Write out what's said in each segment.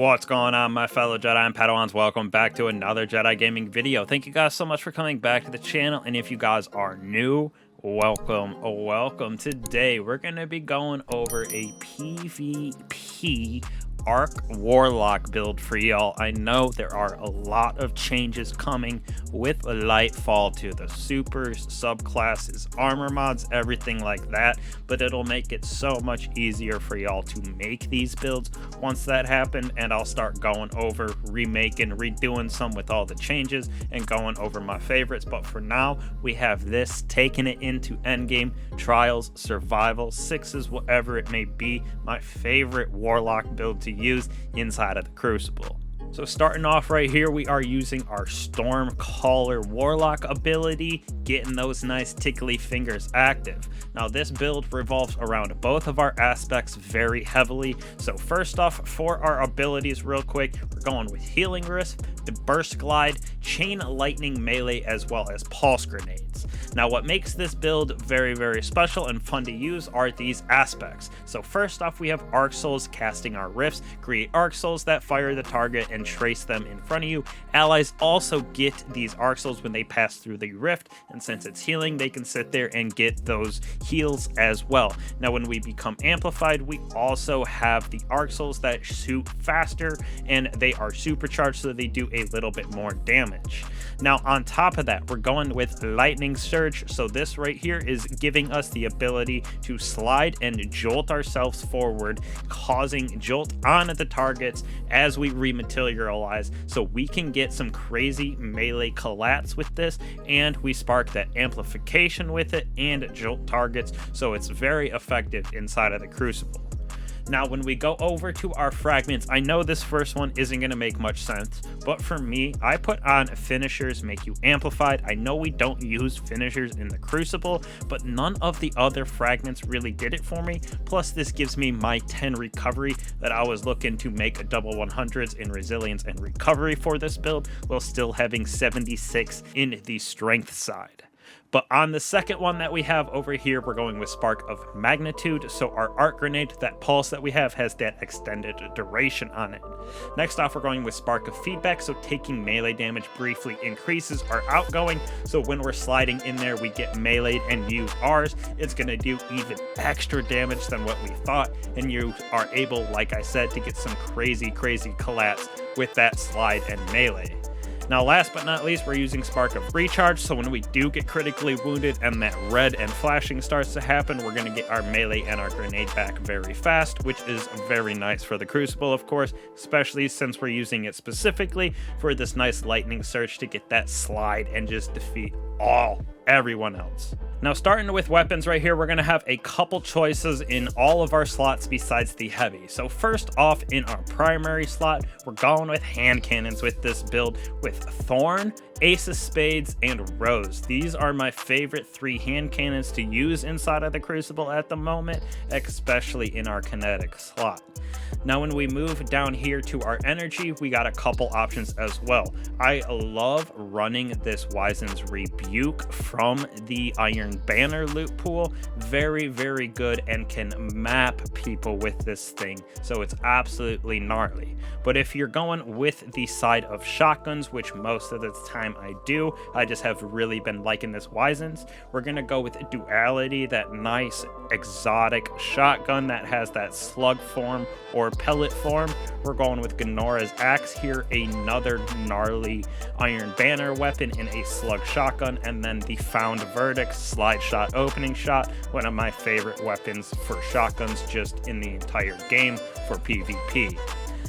What's going on, my fellow Jedi and Padawans? Welcome back to another Jedi gaming video. Thank you guys so much for coming back to the channel, and if you guys are new, welcome. Today we're going to be going over a PvP Arc Warlock build for y'all. I know there are a lot of changes coming with Lightfall to the supers, subclasses, armor mods, everything like that, but it'll make it so much easier for y'all to make these builds once that happened, and I'll start going over remaking, redoing some with all the changes and going over my favorites. But for now, we have this, taking it into endgame, trials, survival, sixes, whatever it may be, my favorite Warlock build to use inside of the Crucible. So starting off right here, we are using our Stormcaller Warlock ability, getting those nice tickly fingers active. Now this build revolves around both of our aspects very heavily. So first off, for our abilities real quick, we're going with Healing Wisp, the Burst Glide, Chain Lightning Melee, as well as Pulse Grenades. Now what makes this build very special and fun to use are these aspects. So first off, we have Arc Souls casting our rifts, create Arc Souls that fire the target and trace them in front of you. Allies also get these Arc Souls when they pass through the rift, and since it's healing, they can sit there and get those heals as well. Now when we become amplified, we also have the Arc Souls that shoot faster, and they are supercharged, so they do a little bit more damage. Now on top of that, we're going with Lightning Surge. So this right here is giving us the ability to slide and jolt ourselves forward, causing jolt onto the targets as we rematerialize, so we can get some crazy melee collats with this, and we spark that amplification with it and jolt targets, so it's very effective inside of the Crucible. Now when we go over to our fragments, I know this first one isn't going to make much sense, but for me, I put on finishers make you amplified. I know we don't use finishers in the Crucible, but none of the other fragments really did it for me. Plus this gives me my 10 recovery that I was looking to make a double 100s in resilience and recovery for this build, while still having 76 in the strength side. But on the second one that we have over here, we're going with Spark of Magnitude. So our Arc Grenade, that pulse that we have, has that extended duration on it. Next off, we're going with Spark of Feedback. So taking melee damage briefly increases our outgoing. So when we're sliding in there, we get meleeed and use ours. It's going to do even extra damage than what we thought. And you are able, like I said, to get some crazy collapse with that slide and melee. Now last but not least, we're using Spark of Recharge, so when we do get critically wounded and that red and flashing starts to happen, we're going to get our melee and our grenade back very fast, which is very nice for the Crucible, of course, especially since we're using it specifically for this nice lightning surge to get that slide and just defeat everyone else. Now starting with weapons right here, we're going to have a couple choices in all of our slots besides the heavy. So first off, in our primary slot, we're going with hand cannons with this build with Thorn, Ace of Spades, and Rose. These are my favorite 3 hand cannons to use inside of the Crucible at the moment, especially in our kinetic slot. Now when we move down here to our energy, we got a couple options as well. I love running this Wizen's Rebuke from the Iron Banner loot pool. Very good, and can map people with this thing, so it's absolutely gnarly. But if you're going with the side of shotguns, which most of the time I do, I just have really been liking this Wizen's, we're gonna go with Duality, that nice exotic shotgun that has that slug form or pellet form. We're going with Gnora's Axe here, another gnarly Iron Banner weapon in a slug shotgun, and then the Found Verdict slide shot opening shot, one of my favorite weapons for shotguns just in the entire game for PvP.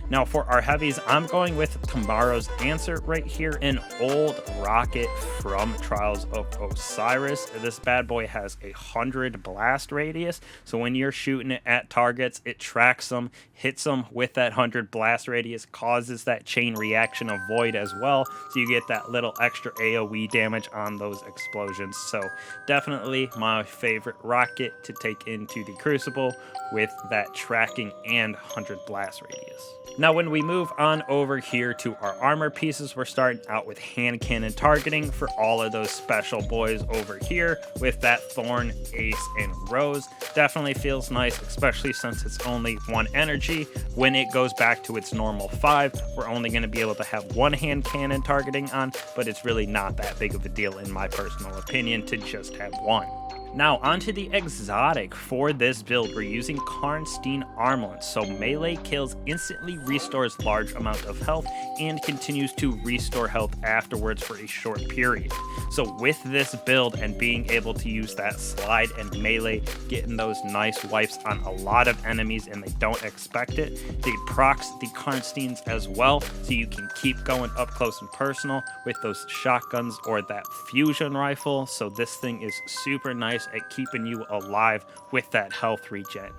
Now for our heavies, I'm going with Tomorrow's Answer right here, an old rocket from Trials of Osiris. This bad boy has 100 blast radius, so when you're shooting it at targets, it tracks them, hits them with that 100 blast radius, causes that chain reaction of void as well, so you get that little extra AoE damage on those explosions. So definitely my favorite rocket to take into the Crucible with that tracking and 100 blast radius. Now, when we move on over here to our armor pieces, we're starting out with hand cannon targeting for all of those special boys over here with that Thorn, Ace, and Rose. Definitely feels nice, especially since it's only 1 energy. When it goes back to its normal 5, we're only going to be able to have 1 hand cannon targeting on, but it's really not that big of a deal in my personal opinion to just have 1. Now, onto the exotic. For this build, we're using Karnstein Armlets, so melee kills instantly restores large amount of health and continues to restore health afterwards for a short period. So with this build and being able to use that slide and melee, getting those nice wipes on a lot of enemies and they don't expect it, it procs the Karnsteins as well, so you can keep going up close and personal with those shotguns or that fusion rifle. So this thing is super nice at keeping you alive with that health regen.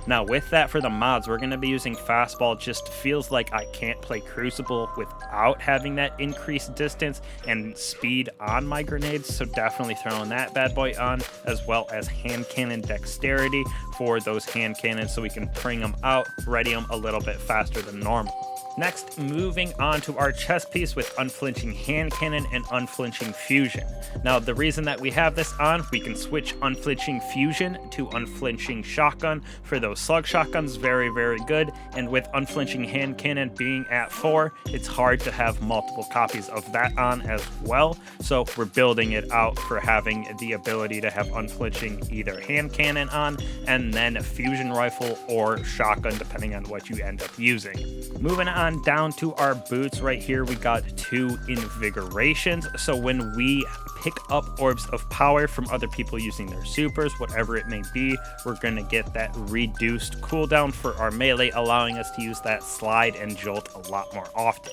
Now with that, for the mods, we're going to be using fastball. Just feels like I can't play Crucible without having that increased distance and speed on my grenades, so definitely throwing that bad boy on, as well as hand cannon dexterity for those hand cannons so we can bring them out, ready them a little bit faster than normal. Next, moving on to our chest piece with Unflinching Hand Cannon and Unflinching Fusion. Now, the reason that we have this on, we can switch Unflinching Fusion to Unflinching Shotgun for those slug shotguns. Very, very good. And with Unflinching Hand Cannon being at 4, it's hard to have multiple copies of that on as well. So we're building it out for having the ability to have Unflinching either Hand Cannon on and then a Fusion Rifle or Shotgun, depending on what you end up using. Moving on down to our boots, right here we got 2 invigorations. So when we pick up orbs of power from other people using their supers, whatever it may be, we're going to get that reduced cooldown for our melee, allowing us to use that slide and jolt a lot more often.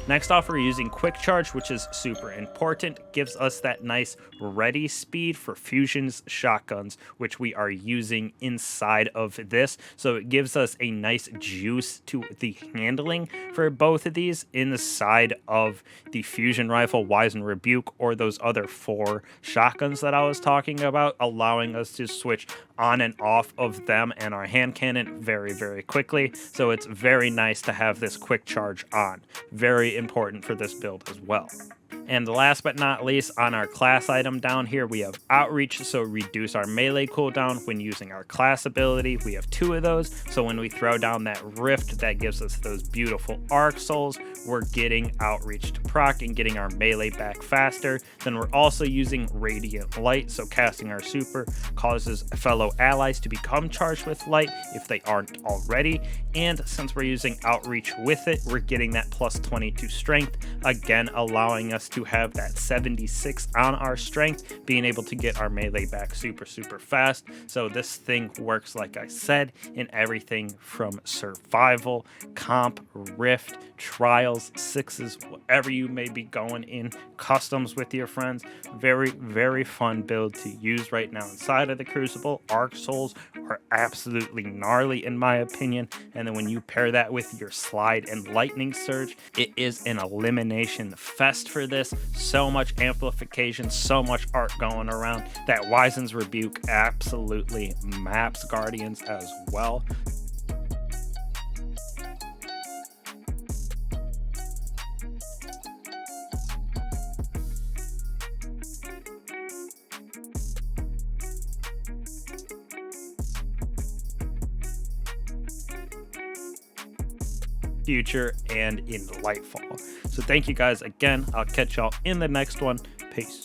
Next off, we're using Quick Charge, which is super important. Gives us that nice ready speed for fusions, shotguns, which we are using inside of this. So it gives us a nice juice to the handling for both of these inside of the fusion rifle, Wise and Rebuke, or those other 4 shotguns that I was talking about, allowing us to switch on and off of them and our hand cannon very, very quickly. So it's very nice to have this Quick Charge on. Very important for this build as well. And last but not least, on our class item down here, we have Outreach, so reduce our melee cooldown when using our class ability. We have 2 of those, so when we throw down that Rift, that gives us those beautiful Arc Souls. We're getting Outreach to proc and getting our melee back faster. Then we're also using Radiant Light, so casting our super causes fellow allies to become charged with light if they aren't already. And since we're using Outreach with it, we're getting that plus 22 strength, again allowing us to have that 76 on our strength, being able to get our melee back super, super fast. So this thing works, like I said, in everything from survival, comp, rift, trials, 6s, whatever you may be going in, customs with your friends. Very, very fun build to use right now inside of the Crucible. Arc Souls are absolutely gnarly in my opinion, and then when you pair that with your slide and lightning surge, it is an elimination fest for this. So much amplification, so much art going around. That Wizen's Rebuke absolutely maps Guardians as well. Future and in Lightfall. So thank you guys again. I'll catch y'all in the next one. Peace.